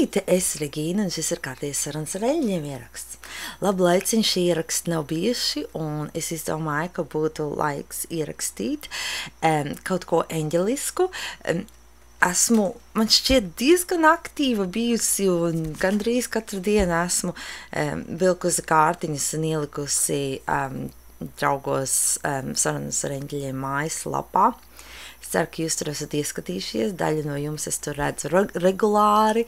Labrīt, es Regīna, un šis ir kārtējs sarunas ar eļļiem ieraksts. Labu laiciņu šī ieraksti nav bijuši, un es izdomāju, ka būtu laiks ierakstīt kaut ko eņģelisku. Man šķiet diezgan aktīva bijusi, un gandrīz katru dienu esmu vilkusi kārtiņas un ielikusi draugos sarunas ar eņģeļiem mājas lapā. Es ceru, ka jūs tur esat ieskatījušies, daļu no jums es tur redzu regulāri,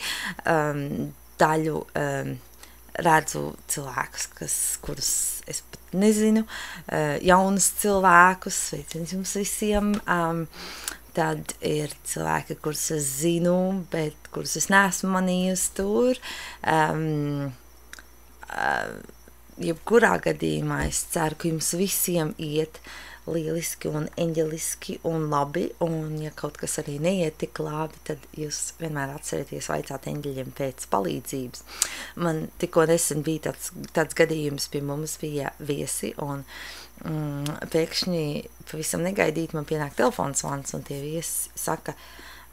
daļu redzu cilvēkus, kurus es pat nezinu, jaunus cilvēkus, sveiciens jums visiem, tad ir cilvēki, kurus es zinu, bet kurus es neesmu manījusi tur. Jebkurā gadījumā es ceru, ka jums visiem iet lieliski un eņģeliski un labi, un ja kaut kas arī neiet tik labi, tad jūs vienmēr atcerieties vaicāt eņģeļiem pēc palīdzības. Man tikko nesen bija tāds gadījums, pie mums bija viesi, un pēkšņi pavisam negaidīt man pienāk telefons zvans, un tie viesi saka,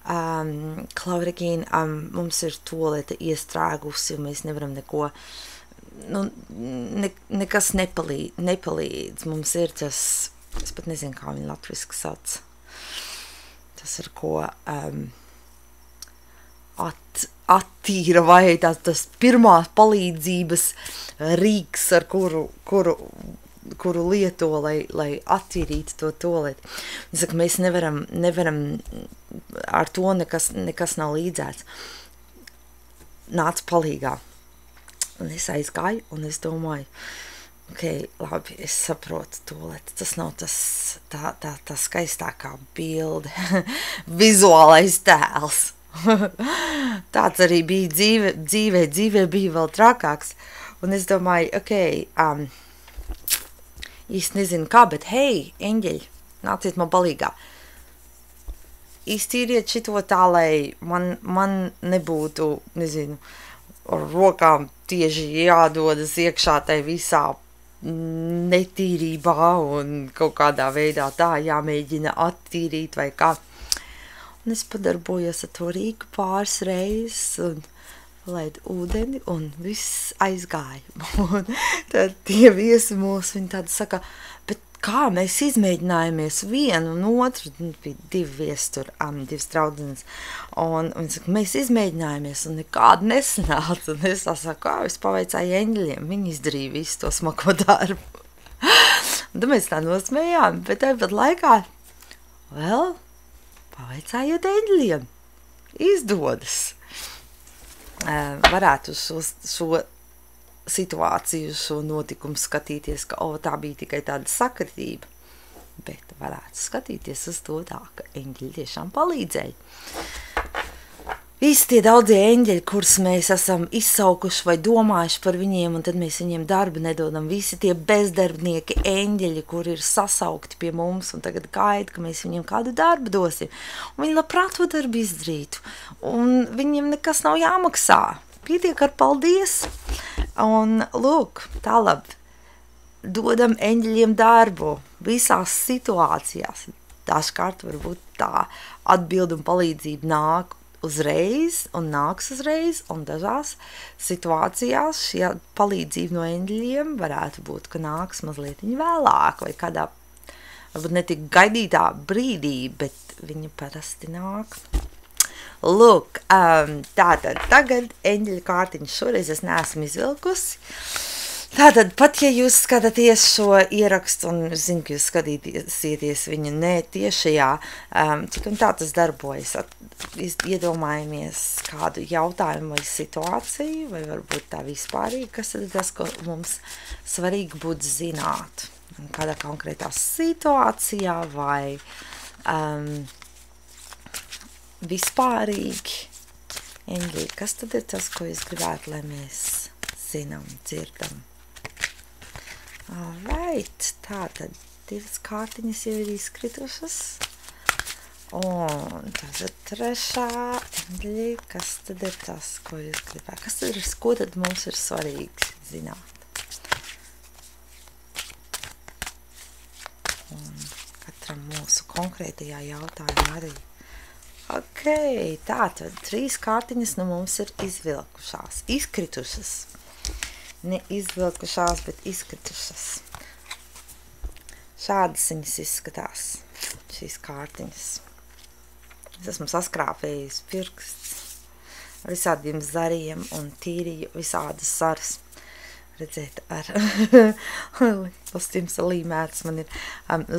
Klau, Regīna, mums ir tualete iestrēgusi, un mēs nevaram neko, nekas nepalīdz. Mums ir tas, es pat nezinu, kā viņi latviski sauc. Tas ir ko attīra vai tas pirmās palīdzības rīks, ar kuru lieto, lai attīrītu to tualeti. Es saku, mēs nevaram ar to nekas nav līdzēts. Nāc palīgā. Un es aizgāju, un es domāju, ok, labi, es saprotu tualeti. Tas nav tā skaistākā bilde, vizuālais tēls. Tāds arī bija dzīvē bija vēl trakāks. Un es domāju, ok, īsti nezinu kā, bet hei, eņģeļi, nāciet man palīgā. Iztīriet šito tā, lai man nebūtu, nezinu, ar rokām tieši jādodas iekšā tai visā netīrībā un kaut kādā veidā tā jāmēģina attīrīt vai kā. Un es padarbojos ar to rīku pāris reizes un laidu ūdeni un viss aizgāja. Un tad tie viesi mūs, viņi tādi saka, bet kā mēs izmēģinājamies vienu un otru, bija divi viesi tur, divas draudzenes, un saka, mēs izmēģinājamies un nekādu nesanāca, un es tā saku, es pavaicāju eņģeļiem, viņi izdarīja visu to smago darbu. Un tad mēs tā nosmējām, bet tāpat laikā, pavaicājot eņģeļiem, izdodas. Varētu šo situāciju, šo notikumu skatīties, ka tā bija tikai tāda sakritība, bet varētu skatīties uz to tā, ka eņģeļi tiešām palīdzēja. Visi tie daudzie eņģeļi, kurus mēs esam izsaukuši vai domājuši par viņiem, un tad mēs viņiem darbu nedodam, visi tie bezdarbnieki eņģeļi, kuri ir sasaukti pie mums, un tagad gaida, ka mēs viņiem kādu darbu dosim, un viņi labprāt to darbu izdarītu, un viņiem nekas nav jāmaksā. Pietiek ar paldies, un lūk, tālāk, dodam eņģeļiem darbu visās situācijās. Dažkārt varbūt tā atbilde un palīdzība nāk uzreiz un nāks uzreiz, un dažās situācijās šī palīdzība no eņģeļiem varētu būt, ka nāks mazliet vēlāk, vai kādā, varbūt netik gaidītā brīdī, bet viņa parasti nāk. Lūk, tātad tagad eņģeļa kārtiņas šoreiz es neesmu izvilkusi. Tātad, pat ja jūs skatāties šo ierakstu un zinu, ka jūs skatīsieties viņu tiešajā, cik un tā tas darbojas, iedomājamies kādu jautājumu vai situāciju, vai varbūt tā vispārīgi, kas ir tas, ko mums svarīgi būtu zināt. Kādā konkrētā situācijā vai vispārīgi. Eņģeļi, kas tad ir tas, ko jūs gribētu, lai mēs zinām, dzirdam? Alright, tātad divas kārtiņas jau ir izkritušas. Un tagad trešā eņģeļi, kas tad ir tas, ko jūs gribētu? Ko tad mums ir svarīgi zināt? Un katram mūsu konkrētajā jautājumā arī Ok, tātad 3 kārtiņas no mums ir izkritušas. Ne izvilkušās, bet izkritušas. Šādas viņas izskatās, šīs kārtiņas. Es esmu saskrāpējis pirksts visādiem zariem un tīrīju visādas zaras. Redzēt, ar pastiem salīmētas man ir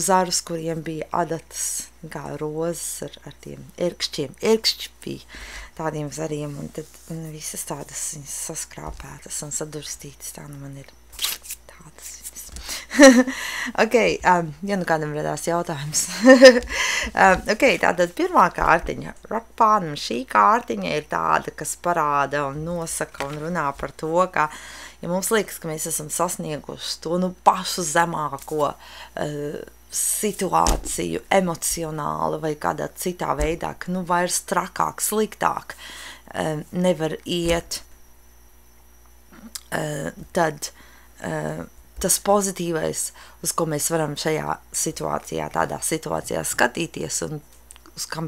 zarus, kuriem bija adatas, kā rozes ar tiem ērkšķiem. Ērkšķi bija tādiem zariem, un tad visas tādas viņas saskrāpētas un sadurstītas, tā nu man ir tādas viņas. Ok, ja nu kādam radās jautājums. Ok, tātad pirmā kārtiņa, Rockpānam, šī kārtiņa ir tāda, kas parāda un nosaka un runā par to, ka ja mums liekas, ka mēs esam sasnieguši to pašu zemāko situāciju emocionāli vai kādā citā veidā, ka vairs trakāk, sliktāk nevar iet, tad tas pozitīvais, uz ko mēs varam šajā situācijā, tādā situācijā skatīties un uz kam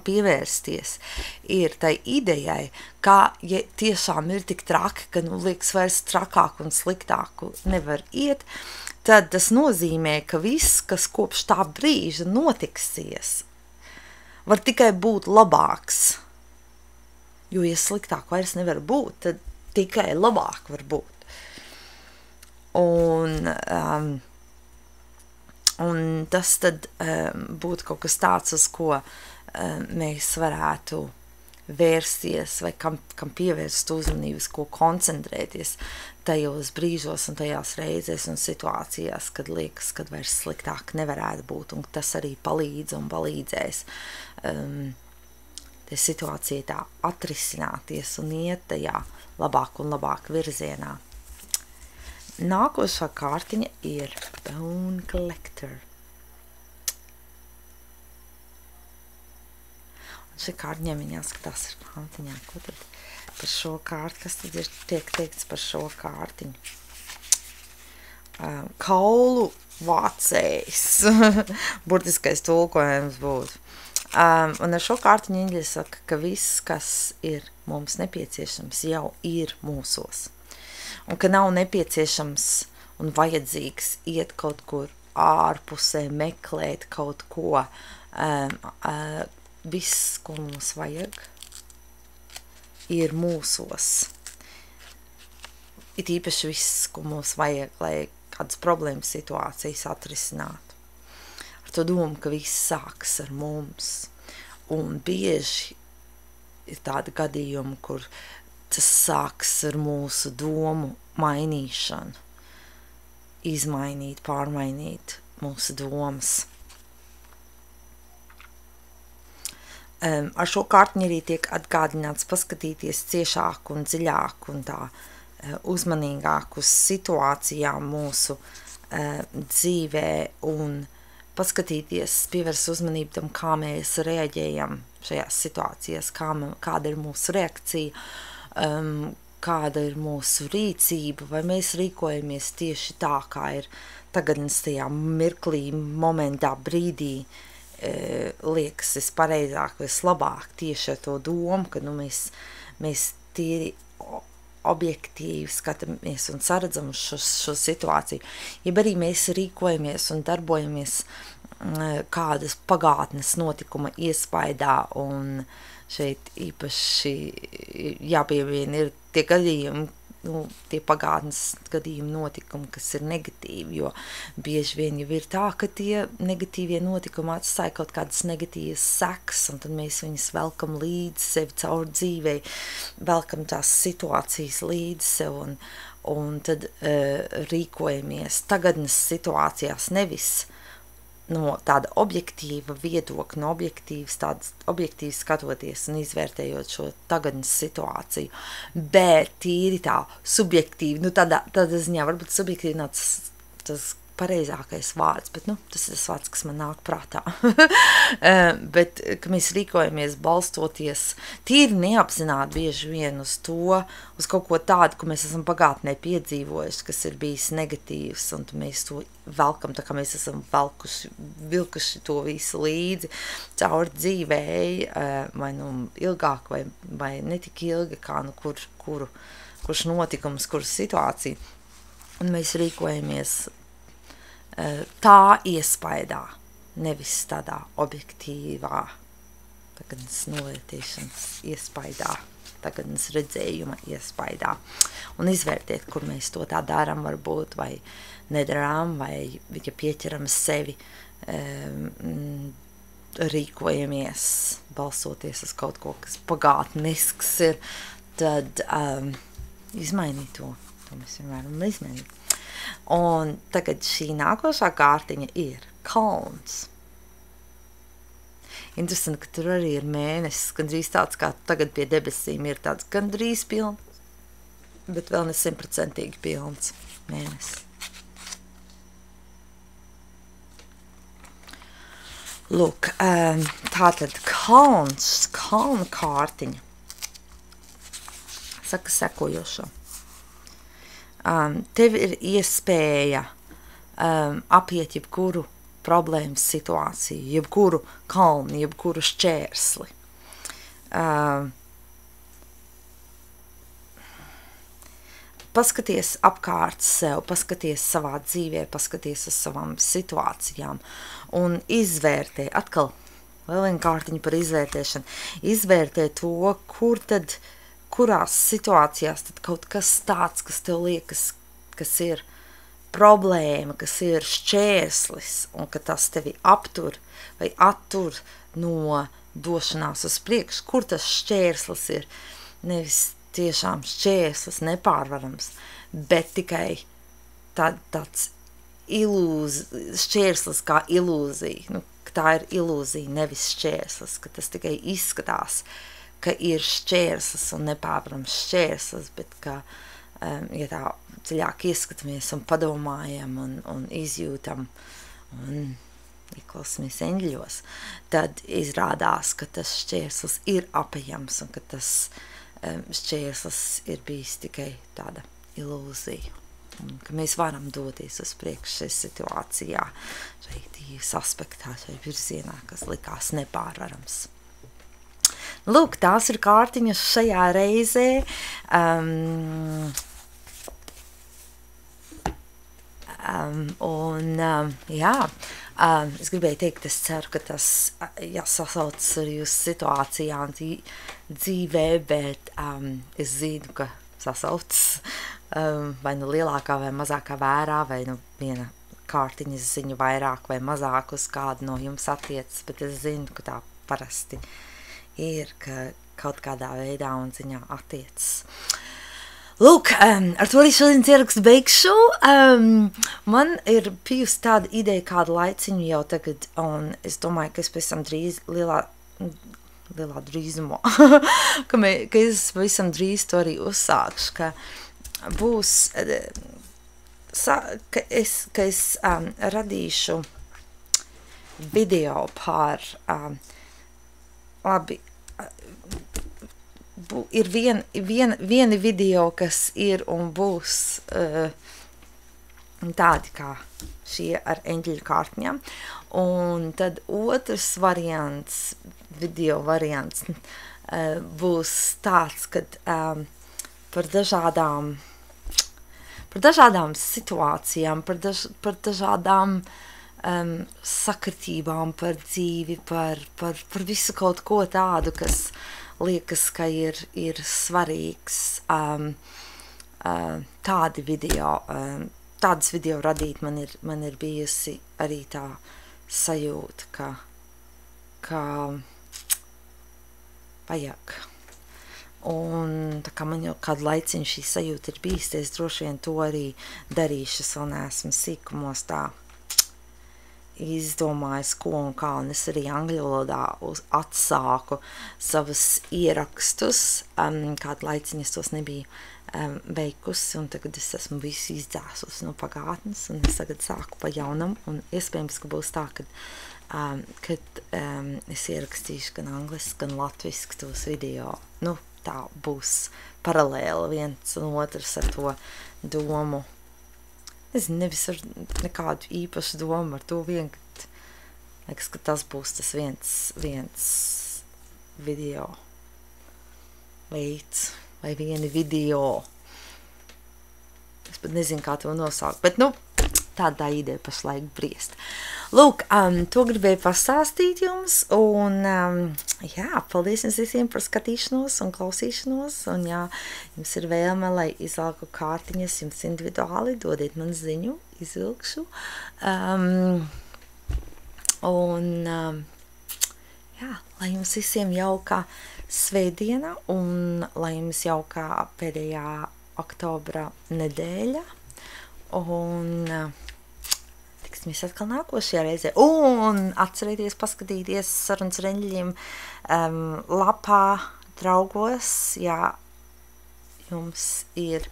pievērsties, ir tai idejai, kā ja tiešām ir tik traki, ka liekas vairs trakāk un sliktāk nevar iet, tad tas nozīmē, ka viss, kas kopš tā brīža notiksies, var tikai būt labāks. Jo, ja sliktāk vairs nevar būt, tad tikai labāk var būt. Un tas tad būtu kaut kas tāds, uz ko mēs varētu vērsties vai kam pievērst uzmanības, ko koncentrēties tajos brīžos un tajās reizēs un situācijās, kad liekas, kad vairs sliktāk nevarētu būt, un tas arī palīdz un palīdzēs te situācija tā atrisināties un iet tajā labāk un labāk virzienā. Nākošā kārtiņa ir Bone Collector. Un šī kārtiņa viņa jāskatās ar pantiņā. Ko tad par šo kārti? Kas tad ir tiek teikts par šo kārtiņu? Kaulu vācējs. Burtiskais tulkojums būtu. Un ar šo kārtiņu Inģļa saka, ka viss, kas ir mums nepieciešams, jau ir mūsos. Un ka nav nepieciešams un vajadzīgs iet kaut kur ārpusē, meklēt kaut ko. Viss, ko mums vajag, ir mūsos. It īpaši viss, ko mums vajag, lai kādas problēmas situācijas atrisinātu. Ar to domu, ka viss sāks ar mums. Un bieži ir tādi gadījumi, kur tas sāks ar mūsu domu mainīšanu, izmainīt, pārmainīt mūsu domas. Ar šo kārtiņu arī tiek atgādināts paskatīties ciešāk un dziļāk un tā uzmanīgāk uz situācijām mūsu dzīvē un paskatīties, pievērst uzmanību tam, kā mēs reaģējam šajās situācijās, kāda ir mūsu reakcija, kāda ir mūsu rīcība, vai mēs rīkojamies tieši tā, kā ir tagadnes tajā mirklī, momentā, brīdī, liekas vispareizāk, vislabāk tieši ar to domu, ka mēs tīri objektīvi skatāmies un saredzam šo situāciju. Ja arī mēs rīkojamies un darbojamies kādas pagātnes notikuma iespaidā, un šeit īpaši jāpieviena ir tie gadījumi, tie pagātnes gadījumi notikumi, kas ir negatīvi, jo bieži vien jau ir tā, ka tie negatīvie notikumi atstāja kaut kādas negatīvas sekas, un tad mēs viņus velkam līdzi sevi caur dzīvei, velkam tās situācijas līdzi sev, un tad rīkojamies tagadnes situācijās nevis no tāda objektīva viedokļa, no objektīvi skatoties un izvērtējot šo tagadnes situāciju, bet tīri tā subjektīvi, tādā ziņā varbūt subjektīvi nav tas pareizākais vārds, bet, tas ir tas vārds, kas man nāk prātā. Bet, ka mēs rīkojamies balstoties tīri neapzināti bieži vien uz to, uz kaut ko tādu, ko mēs esam pagātnē piedzīvojuši, kas ir bijis negatīvs, un mēs to velkam, tā kā mēs esam vilkuši to visu līdzi cauri dzīvēi, vai ilgāk, vai netik ilgi, kā kurš notikums, kuras situācija, un mēs rīkojamies tā iespaidā, nevis tādā objektīvā tagadnes novērtēšanas iespaidā, tagadnes redzējuma iespaidā. Un izvērtēt, kur mēs to tā darām, varbūt, vai nedarām, vai ja pieķeram sevi, rīkojamies, balsoties uz kaut ko, kas pagātnisks ir, tad izmainīt to mēs vienmēr varam izmainīt. Un tagad šī nākošā kārtiņa ir kalns. Interesanti, ka tur arī ir mēnesis, gandrīz tāds, kā tagad pie debesīm ir tāds gandrīz pilns, bet vēl ne 100% pilns mēnesis. Lūk, tātad kalna kārtiņa saka sekojošo. Tev ir iespēja apiet jebkuru problēmas situāciju, jebkuru kalnu, jebkuru šķērsli. Paskaties apkārt sev, paskaties savā dzīvē, paskaties uz savām situācijām un izvērtē, atkal vēl viena kārtiņa par izvērtēšanu, izvērtē to, kurās situācijās tad kaut kas tāds, kas tev liekas, kas ir problēma, kas ir šķērslis, un ka tas tevi aptur vai attur no došanās uz priekšu, kur tas šķērslis ir, nevis tiešām šķērslis, nepārvarams, bet tikai tāds šķērslis kā ilūzija, ka tā ir ilūzija, nevis šķērslis, ka tas tikai izskatās, ka ir šķērslis un nepārvarams šķērslis, bet ka, ja tā dziļāk ieskatāmies un padomājam un izjūtam un ieklausāmies eņģeļos, tad izrādās, ka tas šķērslis ir apejams un ka tas šķērslis ir bijis tikai tāda ilūzija. Un ka mēs varam doties uz priekšu šajā situācijā, šajā dzīves aspektā, šajā virzienā, kas likās nepārvarams. Lūk, tās ir kārtiņas šajā reizē. Es gribēju teikt, es ceru, ka tas sasaucas ar jūsu situācijām dzīvē, bet es zinu, ka sasaucas vai lielākā vai mazākā vērā, vai viena kārtiņas ziņa vairāk vai mazāk uz kādu no jums attiecas, bet es zinu, ka tā parasti ir, ka kaut kādā veidā un ziņā attiecas. Lūk, ar to arī šodienas ierakstu beigšu. Man ir bijusi tāda ideja kādu laiciņu jau tagad, un es domāju, ka es pavisam drīz lielā drīzumā, ka es pavisam drīz to arī uzsākšu, ka būs, ka es radīšu video par labi, ir vieni video, kas ir un būs tādi kā šie ar eņģeļu kārtiņām, un tad otrs variants, video variants, būs tāds, kad par dažādām situācijām, par dažādām sakritībām, par dzīvi, par visu kaut ko tādu, kas liekas, ka ir svarīgs. Tādas video radīt man ir bijusi arī tā sajūta, ka vajag. Un tā kā man jau kādu laiciņu šī sajūta ir bijis, es droši vien to arī darīšu, es vēl neesmu sīkumos tā izdomājis, ko un kā, un es arī angļu valodā atsāku savus ierakstus, kādu laiciņu es tos nebiju veikusi, un tagad es esmu visu izdzēsus no pagātnes, un es tagad sāku pa jaunam, un iespējams, ka būs tā, kad es ierakstīšu gan angliski, gan latviski tos video. Nu, tā būs paralēli viens un otrs ar to domu. Es nevis ar nekādu īpašu domu, ar to vienkārši, liekas, ka tas būs tas viens video veids, vai vieni video. Es pat nezinu, kā to nosaukt, bet, nu, tādā ideja pašlaik briest. Lūk, to gribēju pastāstīt jums, un, jā, paldies jums visiem par skatīšanos un klausīšanos, un, jā, jums ir vēlme, lai izvelku kārtiņas jums individuāli, dodiet man ziņu, izvilkšu, un, jā, lai jums visiem jauka svētdiena, un lai jums jauka pēdējā oktobra nedēļa, un tiksimies atkal nākošajā reizē. Un atcerieties paskatīties Sarunas ar eņģeļiem lapā draugos, ja jums ir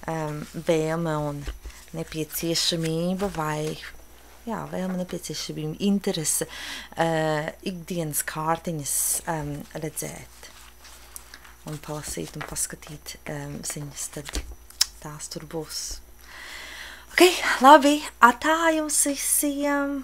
vēlme un nepieciešamība vai interese ikdienas kārtiņas redzēt un palasīt un paskatīt ziņas, tad tās tur būs. Ok, labi, atā jums visiem!